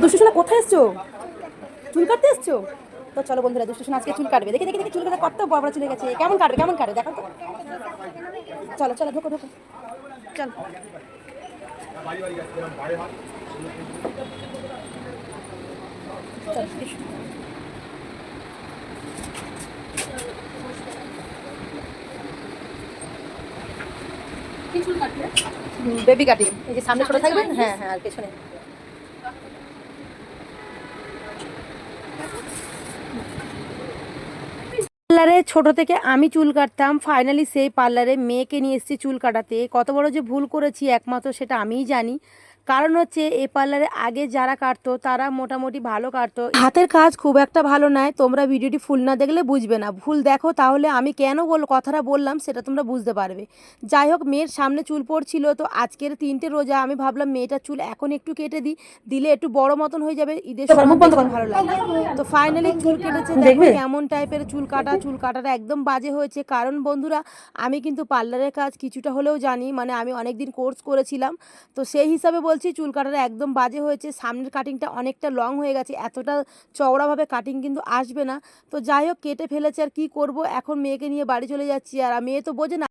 দুষ্টু সোনা কোথায় এসছো? চুল কাটতে এসছো? তো চলো বন্ধুরা, দুষ্টু সোনা আজকে চুল কাটবে। দেখে দেখে দেখে চুল কাটা কত বড় বড় চলে গেছে। কেমন কাটবে কেমন কাটবে দেখো তো। চলো চলো ঢোকো ঢোকো। চল চল বেবি কাটিং। এই যে সামনে ছোট থাকবে, হ্যাঁ হ্যাঁ, আর পেছনে। পার্লারে ছোট থেকে আমি চুল কাটতাম, ফাইনালি সেই পার্লারে মেয়েকে নিয়ে এসেছি চুল কাটাতে। কত বড় যে ভুল করেছি একমাত্র সেটা আমিই জানি। কারণ হচ্ছে এই পার্লারে আগে যারা কাটতো তারা মোটামুটি ভালো কাটতো, হাতের কাজ খুব একটা ভালো নয়। তোমরা ভিডিওটি ফুল না দেখলে বুঝবে না, ফুল দেখো তাহলে আমি কেন কথাটা বললাম সেটা তোমরা বুঝতে পারবে। যাই হোক, মেয়ের সামনে চুল পড়ছিল, তো আজকের 3টে রোজা, আমি ভাবলাম মেয়েটার চুল এখন একটু কেটে দিই, দিলে একটু বড় মতন হয়ে যাবে, ঈদের সময় দেখতে ভালো লাগবে। তো ফাইনালি চুল কেটেছে, দেখো কেমন টাইপের চুল কাটা। চুল কাটাটা একদম বাজে হয়েছে। কারণ বন্ধুরা, আমি কিন্তু পার্লারের কাজ কিছুটা হলেও জানি, মানে আমি অনেক দিন কোর্স করেছিলাম। তো সেই হিসাবে বলছি চুল কাটাটা একদম বাজে হয়েছে। সামনের কাটিংটা অনেকটা লং হয়ে গেছে, এতটা চওড়াভাবে কাটিং কিন্তু আসবে না। তো যাই হোক, কেটে ফেলেছে, আর কি করব। এখন মেয়েকে নিয়ে বাড়ি চলে যাচ্ছি, আর মেয়ে তো বোঝে না।